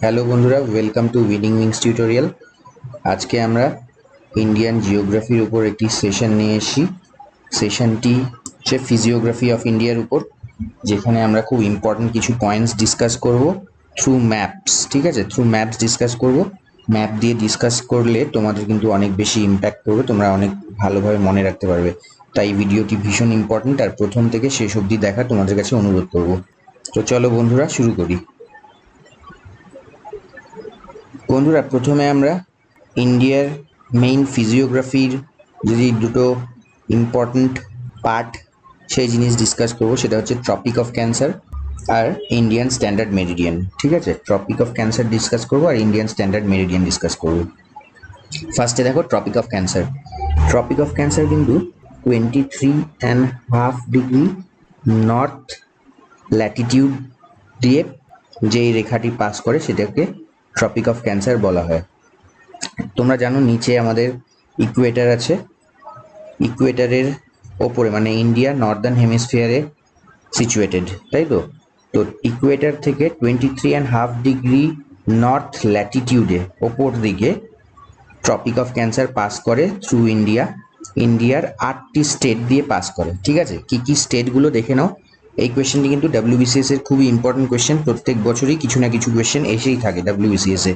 Hello বন্ধুরা, welcome to winning wings tutorial. আজকে আমরা ইন্ডিয়ান জিওগ্রাফির উপর একটি সেশন নিয়ে এসেছি। সেশনটি হচ্ছে ফিজিওগ্রাফি অফ ইন্ডিয়ার উপর, যেখানে আমরা খুব ইম্পর্টেন্ট কিছু পয়েন্টস ডিসকাস করব থ্রু ম্যাপস। ঠিক আছে, থ্রু ম্যাপস ডিসকাস করব। ম্যাপ দিয়ে ডিসকাস করলে তোমাদের কিন্তু অনেক বেশি ইম্প্যাক্ট করবে, তোমরা অনেক ভালোভাবে মনে রাখতে পারবে। তাই ভিডিওটি ভীষণ ইম্পর্টেন্ট, আর প্রথম থেকে শেষ অবধি দেখা তোমাদের কাছে অনুরোধ করব। তো চলো বন্ধুরা, শুরু করি। বন্ধুরা, প্রথমে আমরা ইন্ডিয়ার মেইন ফিজিওগ্রাফির যদি দুটো ইম্পর্ট্যান্ট পার্ট সেই জিনিস ডিসকাস করবো, সেটা হচ্ছে ট্রপিক অফ ক্যান্সার আর ইন্ডিয়ান স্ট্যান্ডার্ড মেরিডিয়ান। ঠিক আছে, ট্রপিক অফ ক্যান্সার ডিসকাস করবো আর ইন্ডিয়ান স্ট্যান্ডার্ড মেরিডিয়ান ডিসকাস করবো। ফার্স্টে দেখো Tropic of Cancer. Tropic of Cancer কিন্তু 23.5 ডিগ্রি নর্থ ল্যাটিটিউড দিয়ে যেই রেখাটি পাস করে সেটাকে ট্রপিক অফ ক্যান্সার বলা হয়। তোমরা জানো নিচে আমাদের ইকুয়েটার আছে, ইকুয়েটারের ওপরে মানে ইন্ডিয়া নর্দার্ন হেমিস্ফিয়ারে সিচুয়েটেড, তাই তো। তো ইকুয়েটার থেকে 23.5 ডিগ্রি নর্থ ল্যাটিটিউডে ওপর দিকে ট্রপিক অফ ক্যান্সার পাস করে থ্রু ইন্ডিয়া। ইন্ডিয়ার 8টি স্টেট দিয়ে পাস করে। ঠিক আছে, কি কি স্টেটগুলো দেখে নাও। এই কোয়েশ্চেনটি কিন্তু ডাব্লিউবিসিএস এর খুবই ইম্পর্টেন্ট কোয়েশ্চেন, প্রত্যেক বছরই কিছু না কিছু কোয়েশ্চেন এসেই থাকে ডাব্লিউবিসিএস এ।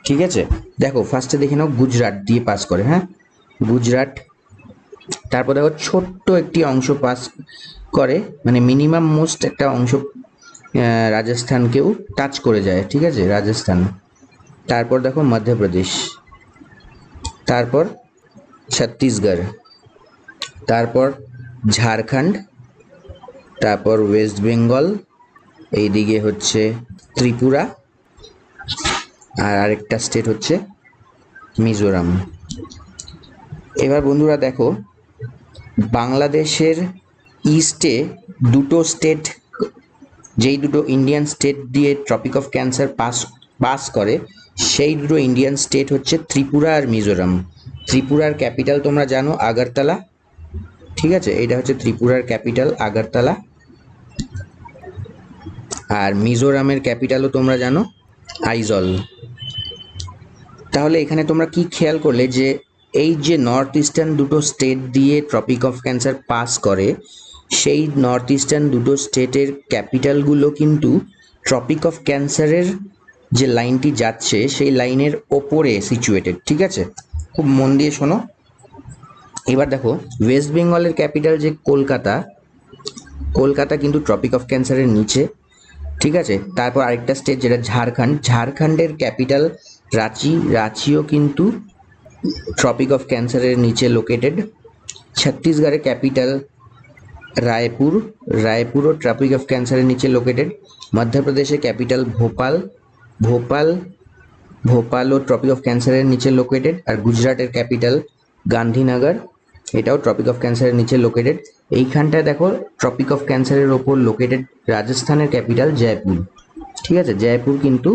ঠিক আছে, দেখো ফার্স্টে দেখে নাও গুজরাট দিয়ে পাস করে। হ্যাঁ, গুজরাট। তারপর দেখো ছোট্ট একটি অংশ পাস করে, মানে মিনিমাম মোস্ট একটা অংশ রাজস্থানকেও টাচ করে যায়। ঠিক আছে, রাজস্থান। তারপর দেখো মধ্যপ্রদেশ, তারপর ছত্তিশগড়, তারপর ঝাড়খণ্ড, তারপর ওয়েস্ট বেঙ্গল, এইদিকে হচ্ছে ত্রিপুরা, আর আরেকটা স্টেট হচ্ছে মিজোরাম। এবার বন্ধুরা দেখো, বাংলাদেশের ইস্টে দুটো স্টেট, যেই দুটো ইন্ডিয়ান স্টেট দিয়ে ট্রপিক অফ ক্যান্সার পাস করে, সেই দুটো ইন্ডিয়ান স্টেট হচ্ছে ত্রিপুরা আর মিজোরাম। ত্রিপুরার ক্যাপিটাল তোমরা জানো আগরতলা। ঠিক আছে, এটা হচ্ছে ত্রিপুরার ক্যাপিটাল আগরতলা। আর মিজোরামের ক্যাপিটালও তোমরা জানো আইজল। তাহলে এখানে তোমরা কি খেয়াল করলে যে এই যে নর্থ ইস্টার্ন দুটো স্টেট দিয়ে ট্রপিক অফ ক্যান্সার পাস করে, সেই নর্থ ইস্টার্ন দুটো স্টেটের ক্যাপিটালগুলো কিন্তু ট্রপিক অফ ক্যান্সারের যে লাইনটি যাচ্ছে সেই লাইনের ওপরে সিচুয়েটেড। ঠিক আছে, খুব মন দিয়ে শোনো। এবার দেখো ওয়েস্ট বেঙ্গলের ক্যাপিটাল যে কলকাতা, কলকাতা কিন্তু ট্রপিক অফ ক্যান্সারের নিচে। ঠিক আছে, তারপর আরেকটা স্টেট যেটা ঝাড়খণ্ড, ঝাড়খণ্ডের ক্যাপিটাল রাঁচি, রাঁচিও কিন্তু ট্রপিক অফ ক্যান্সারের নিচে লোকেটেড। ছত্তিশগড়ের ক্যাপিটাল রায়পুর, রায়পুরও ট্রপিক অফ ক্যান্সারের নিচে লোকেটেড। মধ্যপ্রদেশের ক্যাপিটাল ভোপাল, ভোপাল, ভোপালও ট্রপিক অফ ক্যান্সারের নিচে লোকেটেড। আর গুজরাটের ক্যাপিটাল গান্ধীনগর, এটাও ট্রপিক অফ ক্যান্সারের নিচে লোকেটেড। এইখানটায় দেখো ট্রপিক অফ ক্যান্সারের ওপর লোকেটেড রাজস্থানের ক্যাপিটাল জয়পুর। ঠিক আছে, জয়পুর কিন্তু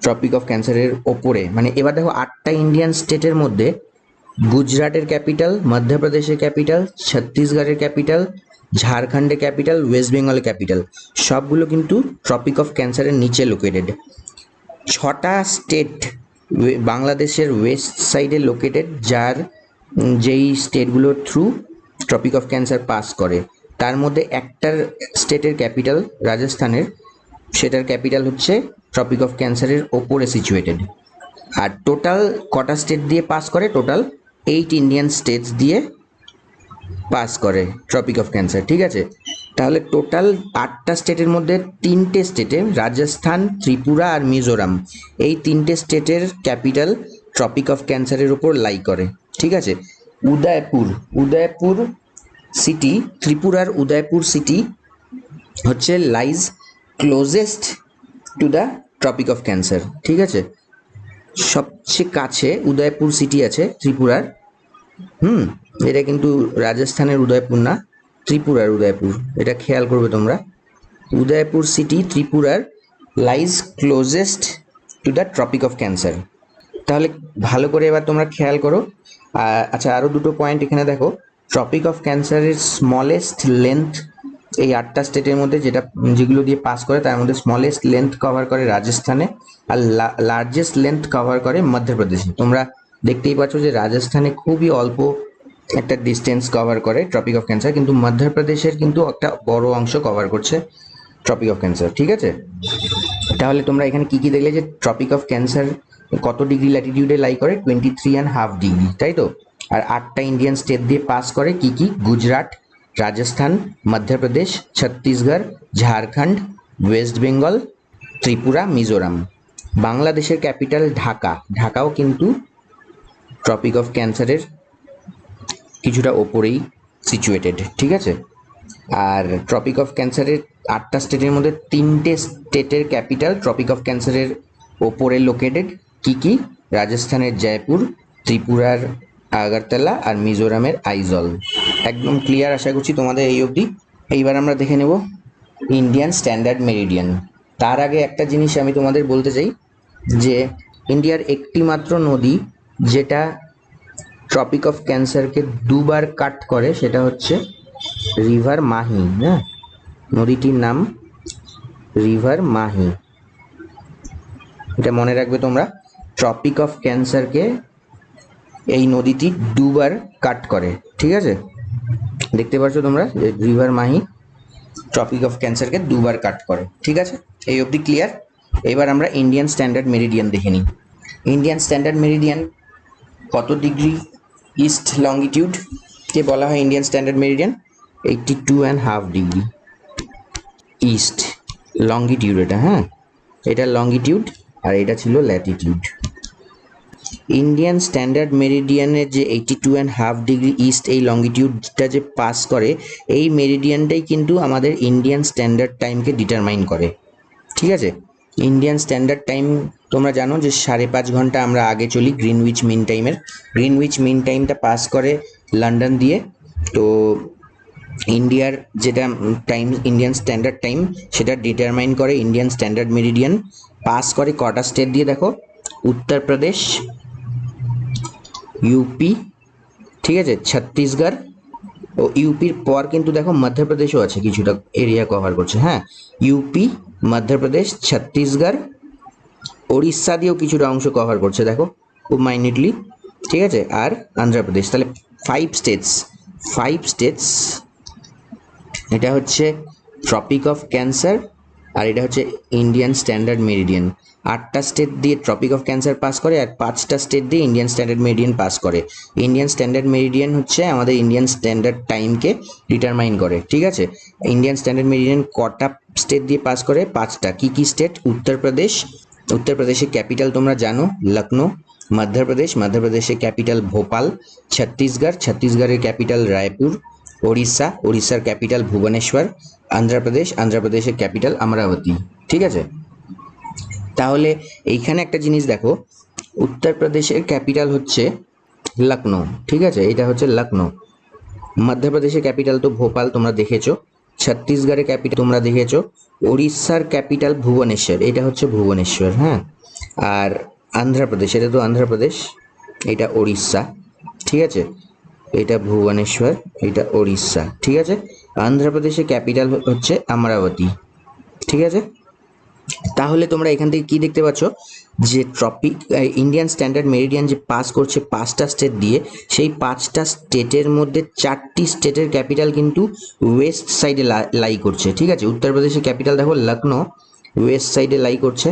ট্রপিক অফ ক্যান্সারের ওপরে। মানে এবার দেখো 8টা ইন্ডিয়ান স্টেটের মধ্যে গুজরাটের ক্যাপিটাল, মধ্যপ্রদেশের ক্যাপিটাল, ছত্তিশগড়ের ক্যাপিটাল, ঝাড়খণ্ডের ক্যাপিটাল, ওয়েস্ট বেঙ্গলের ক্যাপিটাল সবগুলো কিন্তু ট্রপিক অফ ক্যান্সারের নিচে লোকেটেড। 6টা স্টেট বাংলাদেশের ওয়েস্ট সাইডে লোকেটেড, যার যেই স্টেটগুলোর through tropic of cancer pass করে। তার মধ্যে একটার স্টেটের ক্যাপিটাল রাজস্থানের, সেটার ক্যাপিটাল হচ্ছে ট্রপিক অফ ক্যান্সারের ওপরে সিচুয়েটেড। আর টোটাল কটা স্টেট দিয়ে পাস করে? টোটাল 8 ইন্ডিয়ান স্টেটস দিয়ে পাস করে ট্রপিক অফ ক্যান্সার। ঠিক আছে, তাহলে টোটাল 8টা স্টেটের মধ্যে 3টে স্টেটে, রাজস্থান, ত্রিপুরা আর মিজোরাম, এই 3টে স্টেটের ক্যাপিটাল ট্রপিক অফ ক্যান্সারের উপর লাই করে। ঠিক আছে, উদয়পুর, উদয়পুর সিটি, ত্রিপুরার উদয়পুর সিটি হচ্ছে lies closest to the tropic of cancer. ঠিক আছে, সবচেয়ে কাছে উদয়পুর সিটি আছে ত্রিপুরার। এটা কিন্তু রাজস্থানের উদয়পুর না, ত্রিপুরার উদয়পুর, এটা খেয়াল করবে তোমরা। উদয়পুর সিটি ত্রিপুরার lies closest to the tropic of Cancer. তাহলে ভালো করে এবার তোমরা খেয়াল করো। আচ্ছা, আরও দুটো পয়েন্ট এখানে দেখো। ট্রপিক অফ ক্যান্সারের স্মলেস্ট লেন্থ এই 8টা স্টেটের মধ্যে যেগুলো দিয়ে পাস করে তার মধ্যে স্মলেস্ট লেন্থ কভার করে রাজস্থানে, আর লার্জেস্ট লেন্থ কভার করে মধ্যপ্রদেশে। তোমরা দেখতেই পাচ্ছ যে রাজস্থানে খুবই অল্প একটা ডিস্টেন্স কভার করে ট্রপিক অফ ক্যান্সার, কিন্তু মধ্যপ্রদেশের কিন্তু একটা বড় অংশ কভার করছে ট্রপিক অফ ক্যান্সার। ঠিক আছে, তাহলে তোমরা এখানে কি কি দেখলে যে ট্রপিক অফ ক্যান্সার কত ডিগ্রি ল্যাটিটিউডে লাই করে, 23.5 ডিগ্রি, তাই তো। আর 8টা ইন্ডিয়ান স্টেট দিয়ে পাস করে কি কি, গুজরাট, রাজস্থান, মধ্যপ্রদেশ, ছত্তিশগড়, ঝাড়খণ্ড, ওয়েস্ট বেঙ্গল, ত্রিপুরা, মিজোরাম। বাংলাদেশের ক্যাপিটাল ঢাকা, ঢাকাও কিন্তু ট্রপিক অফ ক্যান্সারের কিছুটা ওপরেই সিচুয়েটেড। ঠিক আছে, আর ট্রপিক অফ ক্যান্সারের 8টা স্টেটের মধ্যে 3টে স্টেটের ক্যাপিটাল ট্রপিক অফ ক্যান্সারের ওপরে লোকেটেড। কি কি, রাজস্থানের জয়পুর, ত্রিপুরার আগরতলা, আর মিজোরামের আইজল। একদম ক্লিয়ার আশা করছি তোমাদের এই অবধি। এইবার আমরা দেখে নেব ইন্ডিয়ান স্ট্যান্ডার্ড মেরিডিয়ান। তার আগে একটা জিনিস আমি তোমাদের বলতে চাই যে ইন্ডিয়ার একটি মাত্র নদী যেটা ট্রপিক অফ ক্যান্সারকে দুবার কাট করে সেটা হচ্ছে রিভার মাহি। হ্যাঁ, নদীটির নাম রিভার মাহি, এটা মনে রাখবে তোমরা। ট্রপিক অফ ক্যান্সারকে এই নদীটি দুবার কাট করে। ঠিক আছে, দেখতে পাচ্ছ তোমরা রিভার মাহি ট্রপিক অফ ক্যান্সারকে দুবার কাট করে। ঠিক আছে, এই অবধি ক্লিয়ার। এবার আমরা ইন্ডিয়ান স্ট্যান্ডার্ড মেরিডিয়ান দেখে নিই। ইন্ডিয়ান স্ট্যান্ডার্ড মেরিডিয়ান কত ডিগ্রি ইস্ট লঙ্গিটিউড কে বলা হয় Indian standard Meridian? 82.5 degree east longitude এটা। হ্যাঁ, এটা লঙ্গিটিউড আর এটা ছিল ল্যাটিটিউড। ইন্ডিয়ান স্ট্যান্ডার্ড মেরিডিয়ানের যে 82.5 ডিগ্রি ইস্ট এই লঙ্গিটিউডটা যে পাস করে, এই মেরিডিয়ানটাই কিন্তু আমাদের ইন্ডিয়ান স্ট্যান্ডার্ড টাইমকে ডিটারমাইন করে। ঠিক আছে, ইন্ডিয়ান স্ট্যান্ডার্ড টাইম তোমরা জানো যে 5.5 ঘন্টা আমরা আগে চলি গ্রিনউইচ মিন টাইমের। গ্রিনউইচ মিন টাইমটা পাস করে লন্ডন দিয়ে। তো ইন্ডিয়ার যেটা টাইম ইন্ডিয়ান স্ট্যান্ডার্ড টাইম সেটা ডিটারমাইন করে ইন্ডিয়ান স্ট্যান্ডার্ড মেরিডিয়ান। পাস করে কটা স্টেট দিয়ে দেখো, উত্তরপ্রদেশ, ইউপি, ঠিক আছে, ছত্তিশগড়, ও ইউপির পর কিন্তু দেখো মধ্যপ্রদেশও আছে, কিছুটা এরিয়া কভার করছে। হ্যাঁ, ইউপি, মধ্যপ্রদেশ, ছত্তিশগড়, ওড়িশা দিয়েও কিছুটা অংশ কভার করছে দেখো খুব মাইনিউটলি। ঠিক আছে, আর অন্ধ্রপ্রদেশ। তাহলে 5 স্টেটস। এটা হচ্ছে ট্রপিক অফ ক্যান্সার আর এটা হচ্ছে ইন্ডিয়ান স্ট্যান্ডার্ড মেরিডিয়ান। 8টা স্টেট দিয়ে ট্রপিক অফ ক্যান্সার পাস করে আর 5টা স্টেট দিয়ে ইন্ডিয়ান স্ট্যান্ডার্ড মেরিডিয়ান পাস করে। ইন্ডিয়ান স্ট্যান্ডার্ড মেরিডিয়ান হচ্ছে আমাদের ইন্ডিয়ান স্ট্যান্ডার্ড টাইমকে ডিটারমাইন করে। ঠিক আছে, ইন্ডিয়ান স্ট্যান্ডার্ড মেরিডিয়ান কটা স্টেট দিয়ে পাস করে? 5টা। কি কি স্টেট? উত্তরপ্রদেশ, উত্তরপ্রদেশের ক্যাপিটাল তোমরা জানো লখনৌ। মধ্যপ্রদেশের ক্যাপিটাল ভোপাল। ছত্তিশগড়ের ক্যাপিটাল রায়পুর। ওড়িশার ক্যাপিটাল ভুবনেশ্বর। আন্ধ্রপ্রদেশের ক্যাপিটাল অমরাবতী। ঠিক আছে, তাহলে এইখানে একটা জিনিস দেখো, উত্তরপ্রদেশের ক্যাপিটাল হচ্ছে লখনৌ। ঠিক আছে, এটা হচ্ছে লখনৌ। মধ্যপ্রদেশের ক্যাপিটাল তো ভোপাল তোমরা দেখেছো। ছত্তিশগড়ের ক্যাপিটাল তোমরা দেখেছো। ওড়িশার ক্যাপিটাল ভুবনেশ্বর, এটা হচ্ছে ভুবনেশ্বর। হ্যাঁ, আর আন্ধ্রপ্রদেশ, এটা তো আন্ধ্রপ্রদেশ, এটা ওড়িশা। ঠিক আছে, এটা ভুবনেশ্বর, এটা ওড়িশা। ঠিক আছে, আন্ধ্রপ্রদেশের ক্যাপিটাল হচ্ছে অমরাবতী। ঠিক আছে, তাহলে তোমরা এখান থেকে কি দেখতে পাচ্ছ যে ইন্ডিয়ান স্ট্যান্ডার্ড মেরিডিয়ান যে পাস করছে 5টা স্টেট দিয়ে, সেই 5টা স্টেটের মধ্যে 4টি স্টেটের ক্যাপিটাল কিন্তু ওয়েস্ট সাইডে লাই করছে। ঠিক আছে, উত্তরপ্রদেশের ক্যাপিটাল দেখো লখনৌ, ওয়েস্ট সাইডে লাই করছে।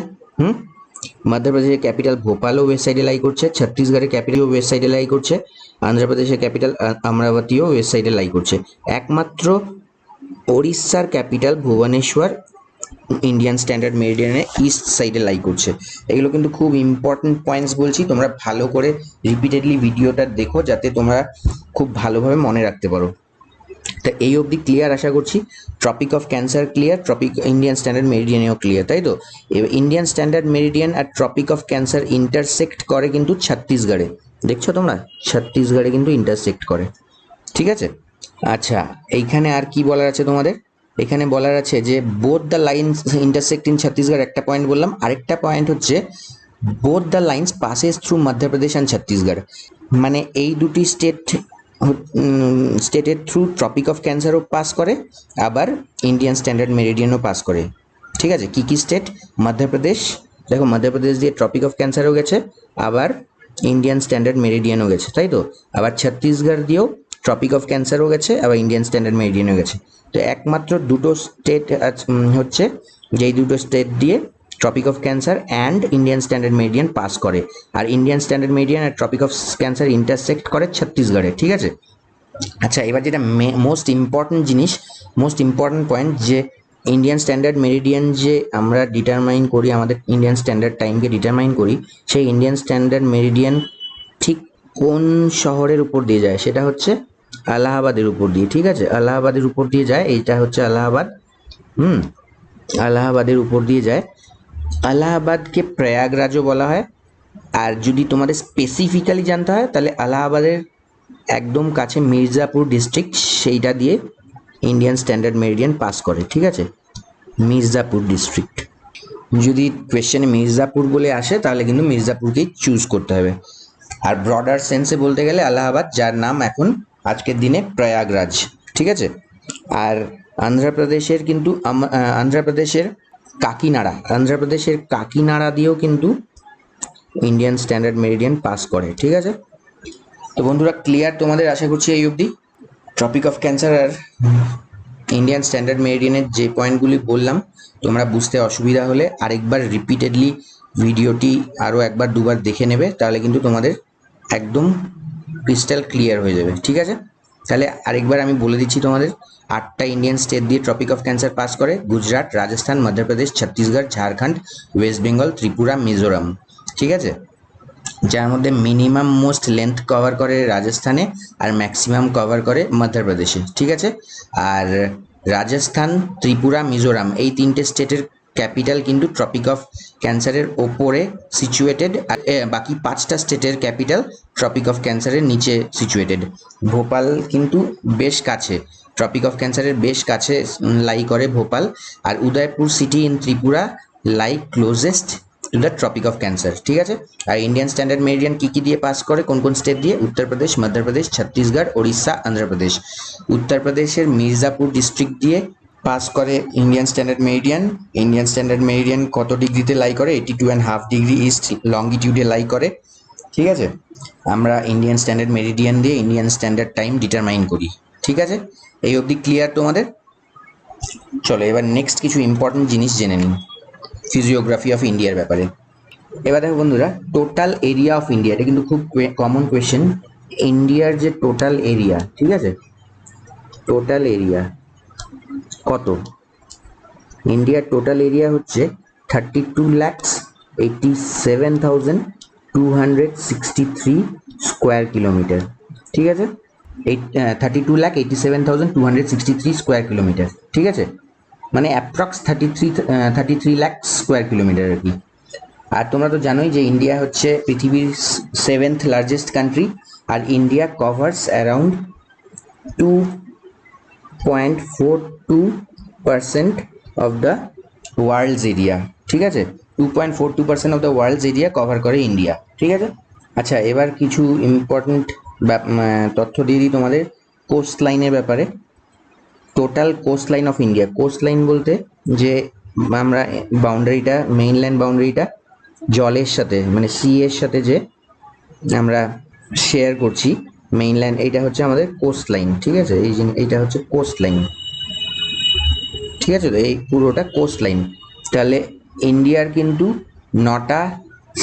মধ্যপ্রদেশের ক্যাপিটাল ভোপালও ওয়েস্ট সাইডে লাই করছে। ছত্তিশগড়ের ক্যাপিটালও ওয়েস্ট সাইডে লাই করছে। আন্ধ্রপ্রদেশের ক্যাপিটাল অমরাবতীও ওয়েস্ট সাইডে লাই করছে। একমাত্র ওড়িশার ক্যাপিটাল ভুবনেশ্বর ইন্ডিয়ান স্ট্যান্ডার্ড মেরিডিয়ানে ইস্ট সাইডে লাই করছে। এগুলো কিন্তু খুব ইম্পর্টেন্ট পয়েন্টস বলছি, তোমরা ভালো করে রিপিটেডলি ভিডিওটা দেখো যাতে তোমরা খুব ভালোভাবে মনে রাখতে পারো। তা এই অবধি ক্লিয়ার আশা করছি। Tropic of cancer clear, Indian standard মেরিডিয়ানেও ক্লিয়ার, তাই তো। এবার ইন্ডিয়ান স্ট্যান্ডার্ড মেরিডিয়ান আর ট্রপিক অফ ক্যান্সার ইন্টারসেক্ট করে কিন্তু ছত্তিশগড়ে। দেখছো তোমরা, ছত্তিশগড়ে কিন্তু ইন্টারসেক্ট করে। ঠিক আছে, আচ্ছা এইখানে আর কি বলার আছে তোমাদের? এখানে বলার আছে যে both the lines intersect in Chhattisgarh, একটা পয়েন্ট বললাম। আরেকটা পয়েন্ট হচ্ছে both the lines passes through Madhya Pradesh and Chhattisgarh. মানে এই দুটি স্টেট স্টেটের থ্রু ট্রপিক অফ ক্যান্সারও পাস করে, আবার ইন্ডিয়ান স্ট্যান্ডার্ড মেরিডিয়ানও পাস করে। ঠিক আছে, কি কি স্টেট? মধ্যপ্রদেশ, দেখো মধ্যপ্রদেশ দিয়ে ট্রপিক অফ ক্যান্সারও গেছে, আবার ইন্ডিয়ান স্ট্যান্ডার্ড মেরিডিয়ানও গেছে, তাই তো? আবার ছত্তিশগড় দিয়েও ট্রপিক অফ ক্যান্সারও গেছে, আবার ইন্ডিয়ান স্ট্যান্ডার্ড মেরিডিয়ানও গেছে। তো একমাত্র দুটো স্টেট হচ্ছে যেই দুটো স্টেট দিয়ে tropic of cancer and Indian standard meridian pass করে, আর ইন্ডিয়ান স্ট্যান্ডার্ড মেরিডিয়ান আর ট্রপিক অফ ক্যান্সার ইন্টারসেক্ট করে ছত্তিশগড়ে। ঠিক আছে, আচ্ছা এবার যেটা মোস্ট ইম্পর্টেন্ট জিনিস, মোস্ট ইম্পর্টেন্ট পয়েন্ট, যে ইন্ডিয়ান স্ট্যান্ডার্ড মেরিডিয়ান যে আমরা ডিটারমাইন করি, আমাদের ইন্ডিয়ান স্ট্যান্ডার্ড টাইমকে ডিটারমাইন করি, সেই ইন্ডিয়ান স্ট্যান্ডার্ড মেরিডিয়ান ঠিক কোন শহরের উপর দিয়ে যায়? সেটা হচ্ছে আলাহাবাদের উপর দিয়ে। ঠিক আছে, আলাহাবাদের উপর দিয়ে যায়, এইটা হচ্ছে আলাহাবাদ। আলাহাবাদের উপর দিয়ে যায়। আলাহাবাদকে প্রয়াগরাজও বলা হয়। আর যদি তোমাদের স্পেসিফিক্যালি জানতে হয়, তাহলে আলাহাবাদের একদম কাছে মির্জাপুর ডিস্ট্রিক্ট, সেইটা দিয়ে ইন্ডিয়ান স্ট্যান্ডার্ড মেরিডিয়ান পাস করে। ঠিক আছে, মির্জাপুর ডিস্ট্রিক্ট। যদি কোয়েশ্চেনে মির্জাপুর বলে আসে, তাহলে কিন্তু মির্জাপুরকেই চুজ করতে হবে। আর ব্রডার সেন্সে বলতে গেলে আলাহাবাদ, যার নাম এখন আজকের দিনে প্রয়াগরাজ। ঠিক আছে, আর আন্ধ্রপ্রদেশের কিন্তু আন্ধ্রপ্রদেশের কাকিনাড়া দিয়েও কিন্তু ইন্ডিয়ান স্ট্যান্ডার্ড মেরিডিয়ান পাস করে। ঠিক আছে, তো বন্ধুরা ক্লিয়ার তোমাদের, আশা করছি এই অবধি টপিক অফ ক্যান্সার আর ইন্ডিয়ান স্ট্যান্ডার্ড মেরিডিয়ানের যে পয়েন্টগুলি বললাম, তোমরা বুঝতে অসুবিধা হলে আরেকবার রিপিটেডলি ভিডিওটি আরও একবার দুবার দেখে নেবে, তাহলে কিন্তু তোমাদের একদম ক্রিস্টাল ক্লিয়ার হয়ে যাবে। ঠিক আছে, তাহলে আরেকবার আমি বলে দিচ্ছি তোমাদের, 8টা ইন্ডিয়ান স্টেট দিয়ে টপিক অফ ক্যান্সার পাস করে: গুজরাট, রাজস্থান, মধ্যপ্রদেশ, ছত্তিশগড়, ঝাড়খণ্ড, ওয়েস্ট বেঙ্গল, ত্রিপুরা, মিজোরাম। ঠিক আছে, যার মধ্যে মিনিমাম মোস্ট লেন্থ কভার করে রাজস্থানে, আর ম্যাক্সিমাম কভার করে মধ্যপ্রদেশে। ঠিক আছে, আর রাজস্থান, ত্রিপুরা, মিজোরাম এই তিনটে স্টেটের ক্যাপিটাল কিন্তু ট্রপিক অফ ক্যান্সারের ওপরে সিচুয়েটেড, আর বাকি 5টা স্টেটের ক্যাপিটাল ট্রপিক অফ ক্যান্সারের নিচে সিচুয়েটেড। ভোপাল কিন্তু বেশ কাছে, ট্রপিক অফ ক্যান্সারের বেশ কাছে লাই করে ভোপাল, আর Udaipur city in Tripura lie closest to the tropic of cancer. ঠিক আছে, আর ইন্ডিয়ান স্ট্যান্ডার্ড মেরিডিয়ান কী কী দিয়ে পাস করে, কোন কোন স্টেট দিয়ে? উত্তরপ্রদেশ, মধ্যপ্রদেশ, ছত্তিশগড়, ওড়িশা, অন্ধ্রপ্রদেশ। উত্তরপ্রদেশের মির্জাপুর ডিস্ট্রিক্ট দিয়ে পাস করে Indian standard Meridian. Indian standard Meridian কত ডিগ্রিতে লাই করে? 82.5 ডিগ্রি ইস্ট লঙ্গিটিউডে লাই করে। ঠিক আছে, আমরা ইন্ডিয়ান স্ট্যান্ডার্ড মেরিডিয়ান দিয়ে ইন্ডিয়ান স্ট্যান্ডার্ড টাইম ডিটারমাইন করি। ঠিক আছে, এই অবধি ক্লিয়ার তোমাদের? চলো এবার নেক্সট কিছু ইম্পর্টেন্ট জিনিস জেনে নিই ফিজিওগ্রাফি অফ ইন্ডিয়ার ব্যাপারে। এবার দেখো বন্ধুরা, টোটাল এরিয়া অফ ইন্ডিয়া, এটা কিন্তু খুব কমন কোয়েশ্চেন। ইন্ডিয়ার যে টোটাল এরিয়া, ঠিক আছে, টোটাল এরিয়া কত? ইন্ডিয়ার টোটাল এরিয়া হচ্ছে 32,87,263 স্কোয়ার কিলোমিটার। ঠিক আছে, 32,87,263 স্কোয়ার কিলোমিটার। ঠিক আছে, মানে অ্যাপ্রক্স 33 লাখ স্কোয়ার কিলোমিটার আর কি। আর তোমরা তো জানোই যে ইন্ডিয়া হচ্ছে পৃথিবীর 7th লার্জেস্ট কান্ট্রি, আর India covers around 2.42% of the world's area. ঠিক আছে, 2.42% of the world's area cover করে ইন্ডিয়া। ঠিক আছে, আচ্ছা এবার কিছু ইম্পর্টেন্ট তথ্য দিয়ে দিই তোমাদের কোস্ট লাইনের ব্যাপারে। Total coast line of India, coast line বলতে যে আমরা বাউন্ডারিটা, মেইনল্যান্ড বাউন্ডারিটা জলের সাথে মানে সি এর সাথে যে আমরা শেয়ার করছি মেইনল্যান্ড, এইটা হচ্ছে আমাদের কোস্ট লাইন। ঠিক আছে, এইটা হচ্ছে কোস্ট লাইন। ঠিক আছে, তো এই পুরোটা কোস্ট লাইন। তাহলে ইন্ডিয়ার কিন্তু 9টা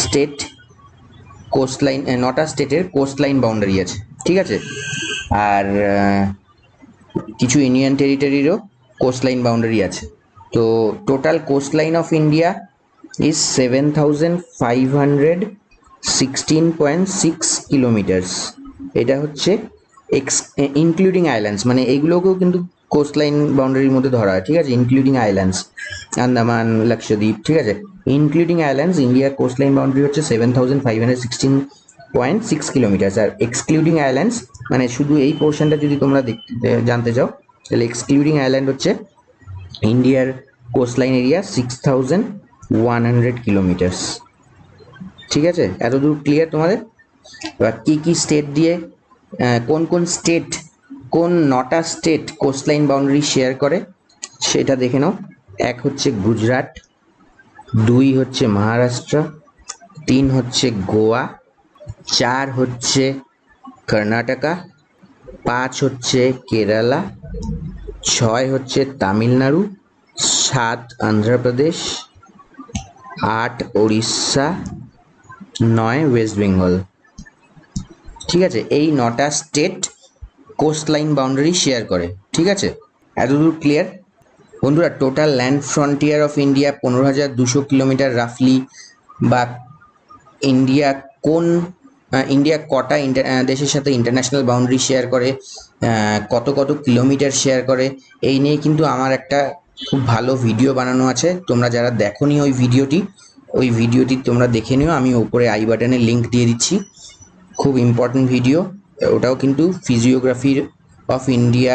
স্টেট কোস্ট লাইন, 9টা স্টেটের কোস্ট লাইন বাউন্ডারি আছে। ঠিক আছে, আর কিছু ইউনিয়ন টেরিটরিরও কোস্ট লাইন বাউন্ডারি আছে। তো total coast line of India is 7,516.6 kilometres. এটা হচ্ছে ইনক্লুডিং আইল্যান্ডস, মানে এইগুলোকেও কিন্তু কোস্ট লাইন বাউন্ডারির মধ্যে ধরা হয়। ঠিক আছে, ইনক্লুডিং আইল্যান্ডস, আন্দামান, লাক্ষদ্বীপ। ঠিক আছে, ইনক্লুডিং আইল্যান্ডস ইন্ডিয়ার কোস্ট লাইন বাউন্ডারি হচ্ছে 7,516.6 কিলোমিটার্স। আর এক্সক্লুডিং আইল্যান্ডস মানে শুধু এই পোর্শনটা যদি তোমরা জানতে চাও, তাহলে এক্সক্লুডিং আইল্যান্ড হচ্ছে ইন্ডিয়ার কোস্ট লাইন এরিয়া 6,100 কিলোমিটার্স। ঠিক আছে, এতদূর ক্লিয়ার তোমাদের? এবার কী কী স্টেট দিয়ে কোন কোন স্টেট, কোন 9টা স্টেট কোস্টলাইন বাউন্ডারি শেয়ার করে সেটা দেখে নাও। এক হচ্ছে গুজরাট, 2 হচ্ছে মহারাষ্ট্র, 3 হচ্ছে গোয়া, 4 হচ্ছে কর্ণাটকা, 5 হচ্ছে কেরালা, 6 হচ্ছে তামিলনাড়ু, 7 অন্ধ্রপ্রদেশ, 8 উড়িষ্যা, 9 ওয়েস্ট বেঙ্গল। ঠিক আছে, এই 9টা স্টেট কোস্টলাইন বাউন্ডারি শেয়ার করে। ঠিক আছে, এতদূর ক্লিয়ার বন্ধুরা? Total land frontier of India 15,200 kilometre রাফলি। বা ইন্ডিয়া কোন ইন্ডিয়া কটা দেশের সাথে ইন্টারন্যাশনাল বাউন্ডারি শেয়ার করে, কত কত কিলোমিটার শেয়ার করে, এই নিয়ে কিন্তু আমার একটা খুব ভালো ভিডিও বানানো আছে। তোমরা যারা দেখোনি ওই ভিডিওটি তোমরা দেখে নিও, আমি ওপরে আই বাটনে লিঙ্ক দিয়ে দিচ্ছি। খুব ইম্পর্টেন্ট ভিডিও ওটাও, কিন্তু ফিজিওগ্রাফির অফ ইন্ডিয়া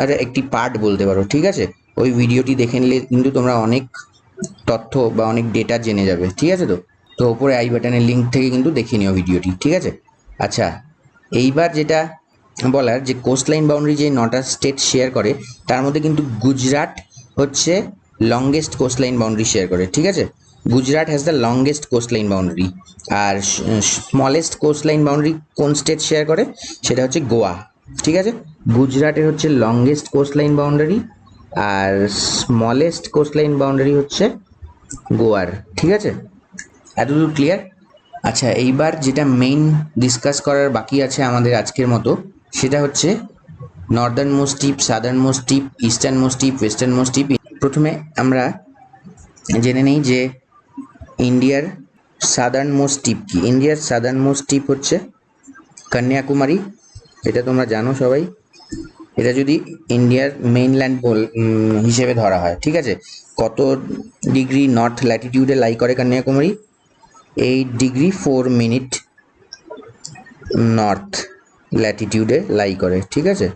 আর একটি পার্ট বলতে পারো। ঠিক আছে, ওই ভিডিওটি দেখে নিলে কিন্তু তোমরা অনেক তথ্য বা অনেক ডেটা জেনে যাবে। ঠিক আছে, তো ওপরে আই বাটনের লিঙ্ক থেকে কিন্তু দেখে নিও ভিডিওটি। ঠিক আছে, আচ্ছা এইবার যেটা বলার, যে কোস্টলাইন বাউন্ডারি যে 9টা স্টেট শেয়ার করে তার মধ্যে কিন্তু গুজরাট হচ্ছে লংগেস্ট কোস্টলাইন বাউন্ডারি শেয়ার করে। ঠিক আছে, Gujarat has the longest coastline boundary. আর স্মলেস্ট কোস্টলাইন বাউন্ডারি কোন স্টেট শেয়ার করে, সেটা হচ্ছে গোয়া। ঠিক আছে, গুজরাটের হচ্ছে লংগেস্ট কোস্টলাইন বাউন্ডারি, আর স্মলেস্ট কোস্টলাইন বাউন্ডারি হচ্ছে গোয়ার। ঠিক আছে, এতদূর ক্লিয়ার? আচ্ছা, এইবার যেটা মেইন ডিসকাস করার বাকি আছে আমাদের আজকের মতো, সেটা হচ্ছে নর্দার্ন মোস্ট টিপ, সাদার্ন মোস্ট টিপ, ইস্টার্ন মোস্ট টিপ, ওয়েস্টার্ন মোস্ট টিপ। প্রথমে আমরা জেনে নেই যে ইন্ডিয়ার সাদার্ন মোস্ট টিপ কি। ইন্ডিয়ার সাদার্ন মোস্ট টিপ হচ্ছে কন্যাকুমারী, এটা তোমরা জানো সবাই। এটা যদি ইন্ডিয়ার মেইনল্যান্ড হিসেবে ধরা হয়। ঠিক আছে, কত ডিগ্রি নর্থ ল্যাটিটিউডে লাই করে কন্যাকুমারী? 8 ডিগ্রি 4 মিনিট নর্থ ল্যাটিটিউডে লাই করে। ঠিক আছে,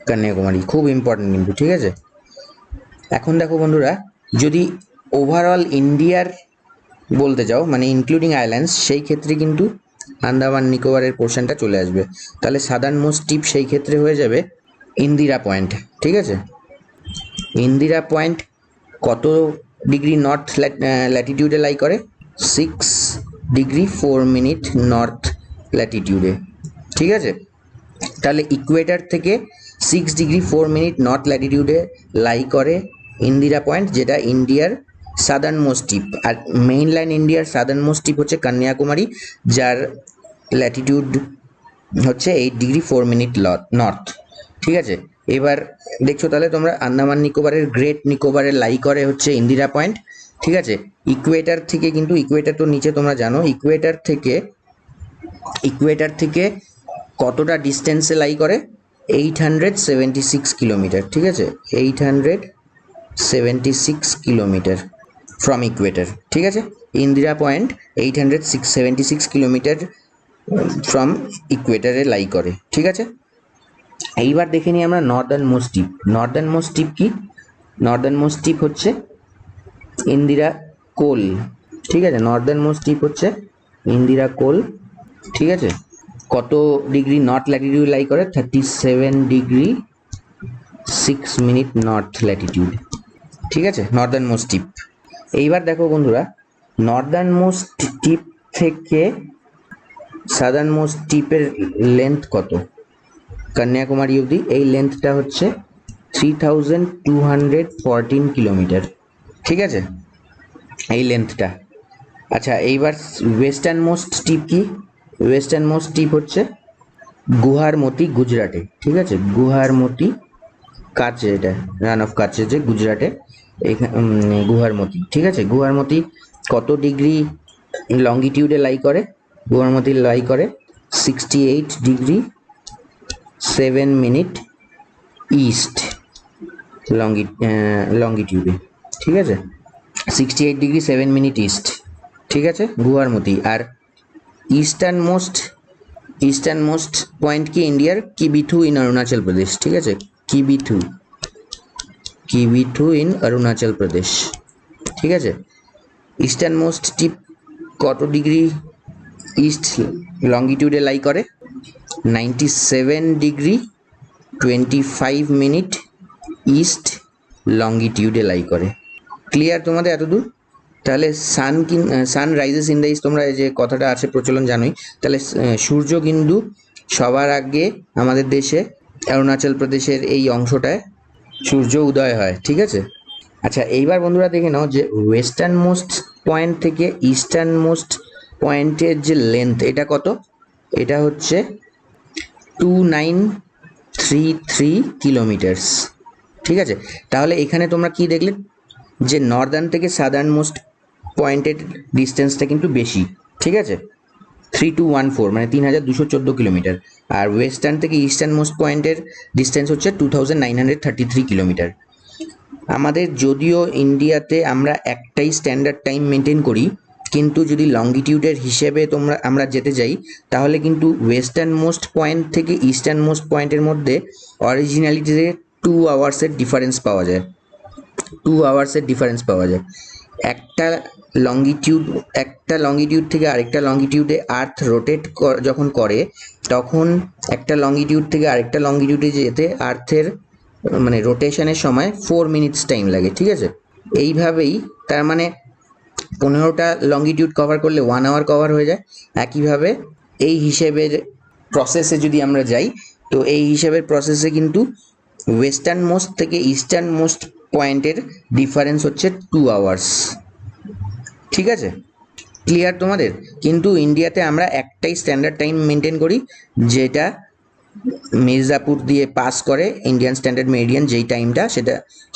কন্যাকুমারী খুব ইম্পর্টেন্ট কিন্তু। ঠিক আছে, এখন দেখো বন্ধুরা, যদি ওভারঅল ইন্ডিয়ার বলতে যাও, মানে ইনক্লুডিং আইল্যান্ডস, সেই ক্ষেত্রে কিন্তু আন্দামান নিকোবরের পোর্শনটা চলে আসবে। তাহলে সাদার্ন মোস্ট টিপ সেই ক্ষেত্রে হয়ে যাবে ইন্দিরা পয়েন্ট। ঠিক আছে, ইন্দিরা পয়েন্ট কত ডিগ্রি নর্থ ল্যাটিটিউডে লাই করে? 6 ডিগ্রি 4 মিনিট নর্থ ল্যাটিটিউডে। ঠিক আছে, তাহলে ইকুয়েটার থেকে 6 ডিগ্রি 4 মিনিট নর্থ ল্যাটিটিউডে লাই করে ইন্দিরা পয়েন্ট, যেটা ইন্ডিয়ার সাদার্ন মোস্ট টিপ। আর মেইনল্যান্ড ইন্ডিয়ার সাদার্ন মোস্ট টিপ হচ্ছে কন্যাকুমারী, যার ল্যাটিটিউড হচ্ছে 8 ডিগ্রি 4 মিনিট নর্থ। ঠিক আছে, এবার দেখছো তাহলে তোমরা আন্দামান নিকোবরের গ্রেট নিকোবরে লাই করে হচ্ছে ইন্দিরা পয়েন্ট। ঠিক আছে, ইকুয়েটার থেকে কিন্তু, ইকুয়েটার তো নিচে তোমরা জানো, ইকুয়েটার থেকে কতটা ডিস্টেন্সে লাই করে? 876 কিলোমিটার। ঠিক আছে, 876 কিলোমিটার ফ্রম ইকুয়েটার। ঠিক আছে, ইন্দিরা পয়েন্ট 876 কিলোমিটার ফ্রম ইকুয়েটারে লাই করে। ঠিক আছে, এইবার দেখে নিই আমরা নর্দার্ন মোস্ট টিপ। নর্দার্ন মোস্ট টিপ কি? নর্দার্ন মোস্ট টিপ হচ্ছে ইন্দিরা কোল। ঠিক আছে, নর্দার্ন মোস্ট টিপ হচ্ছে ইন্দিরা কোল। ঠিক আছে, কত ডিগ্রি নর্থ ল্যাটিটিউড লাই করে? 37 ডিগ্রি 6 মিনিট নর্থ ল্যাটিটিউড। ঠিক আছে, নর্দার্ন মোস্ট টিপ। এইবার দেখো বন্ধুরা, নর্দার্ন মোস্ট টিপ থেকে সাদার্ন মোস্ট টিপের লেন্থ কত? কন্যাকুমারী অবধি এই লেন্থটা হচ্ছে 3214 কিলোমিটার। ঠিক আছে, এই লেন্থটা। আচ্ছা, এইবার ওয়েস্টার্ন মোস্ট টিপ কি? ওয়েস্টার্ন মোস্ট টিপ হচ্ছে গুহারমতি, গুজরাটে। ঠিক আছে, গুহারমতি কাছে, এটা রান অফ কাছে যে গুজরাটে, গুহারমতি। ঠিক আছে, গুহারমতি কত ডিগ্রি লঙ্গিটিউডে লাই করে? গুহারমতি লাই করে 68 ডিগ্রি 7 মিনিট ইস্ট লঙ্গিটিউডে। ঠিক আছে, 68 ডিগ্রি 7 মিনিট ইস্ট। ঠিক আছে, গুহারমতি। আর ইস্টার্ন মোস্ট পয়েন্ট কি ইন্ডিয়ার? কিবিথু ইন অরুণাচল প্রদেশ। ঠিক আছে, কিবিথু ইন অরুণাচল প্রদেশ। ঠিক আছে, ইস্টার্ন মোস্ট টিপ কত ডিগ্রি ইস্ট লঙ্গিটিউডে লাই করে? 97°25' ইস্ট লঙ্গিটিউডে লাই করে। ক্লিয়ার তোমাদের এতদূর? তাহলে sun rises in the east, তোমরা যে কথাটা আছে প্রচলন জানোই। তাহলে সূর্য কিন্তু সবার আগে আমাদের দেশে অরুণাচল প্রদেশের এই অংশটায় সূর্য উদয় হয়, ঠিক আছে। আচ্ছা, এইবার বন্ধুরা দেখে নাও যে ওয়েস্টার্ন মোস্ট পয়েন্ট থেকে ইস্টার্ন মোস্ট পয়েন্টের যে লেন্থ, এটা কত? এটা হচ্ছে 2933 কিলোমিটার্স, ঠিক আছে। তাহলে এখানে তোমরা কি দেখলে যে নর্দার্ন থেকে সাদার্ন মোস্ট পয়েন্টের ডিস্টেন্সটা কিন্তু বেশি, ঠিক আছে, 3214 মানে 3214 কিলোমিটার। আর ওয়েস্টার্ন থেকে ইস্টার্ন মোস্ট পয়েন্টের ডিস্টেন্স হচ্ছে 2933 কিলোমিটার। আমাদের যদিও ইন্ডিয়াতে আমরা একটাই স্ট্যান্ডার্ড টাইম মেনটেন করি, কিন্তু যদি লঙ্গিটিউডের হিসেবে আমরা যেতে যাই, তাহলে কিন্তু ওয়েস্টার্ন মোস্ট পয়েন্ট থেকে ইস্টার্ন মোস্ট পয়েন্টের মধ্যে অরিজিনালিটিতে 2 আওয়ার্সের ডিফারেন্স পাওয়া যায়। 2 আওয়ার্সের ডিফারেন্স পাওয়া যায়। একটা লঙ্গিটিউড থেকে আরেকটা লঙ্গিটিউডে আর্থ রোটেট যখন করে, তখন একটা লঙ্গিটিউড থেকে আরেকটা লঙ্গিটিউডে যেতে আর্থের মানে রোটেশনের সময় 4 মিনিটস টাইম লাগে, ঠিক আছে। এইভাবেই তার মানে 15টা লঙ্গিটিউড কভার করলে 1 আওয়ার কভার হয়ে যায়। একইভাবে এই হিসেবের প্রসেসে যদি আমরা যাই, তো এই হিসেবের প্রসেসে কিন্তু ওয়েস্টার্ন মোস্ট থেকে ইস্টার্ন মোস্ট পয়েন্টের ডিফারেন্স হচ্ছে 2 আওয়ার্স, ঠিক আছে। ক্লিয়ার তোমাদের? কিন্তু ইন্ডিয়াতে আমরা একটাই স্ট্যান্ডার্ড টাইম মেনটেন করি, যেটা মির্জাপুর দিয়ে পাস করে ইন্ডিয়ান স্ট্যান্ডার্ড মেরিডিয়ান, যেই টাইমটা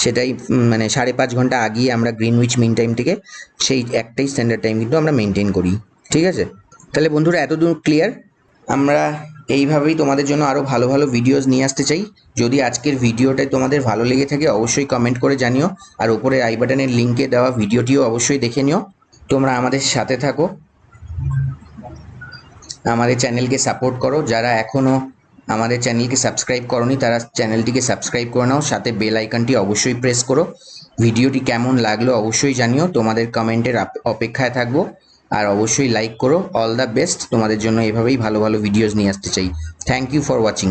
সেটাই মানে 5.5 ঘন্টা আগিয়ে আমরা গ্রিনউইচ মিন টাইম থেকে সেই একটাই স্ট্যান্ডার্ড টাইম কিন্তু আমরা মেনটেন করি, ঠিক আছে। তাহলে বন্ধুরা এতদূর ক্লিয়ার? আমরা এইভাবেই তোমাদের জন্য আরও ভালো ভালো ভিডিওস নিয়ে আসতে চাই। যদি আজকের ভিডিওটা তোমাদের ভালো লেগে থাকে অবশ্যই কমেন্ট করে জানিও, আর উপরে আই বাটনের লিঙ্কে দেওয়া ভিডিওটিও অবশ্যই দেখে নিও। তোমরা আমাদের সাথে থাকো, আমাদের চ্যানেলকে সাপোর্ট করো। যারা এখনও আমাদের চ্যানেলকে সাবস্ক্রাইব করোনি তারা চ্যানেলটিকে সাবস্ক্রাইব করে নাও, সাথে বেল আইকনটি অবশ্যই প্রেস করো। ভিডিওটি কেমন লাগলো অবশ্যই জানিও, তোমাদের কমেন্টের অপেক্ষায় থাকবো। আর অবশ্যই লাইক করো। অল দ্য বেস্ট, তোমাদের জন্য এভাবেই ভালো ভালো ভিডিওস নিয়ে আসতে চাই। Thank you for watching.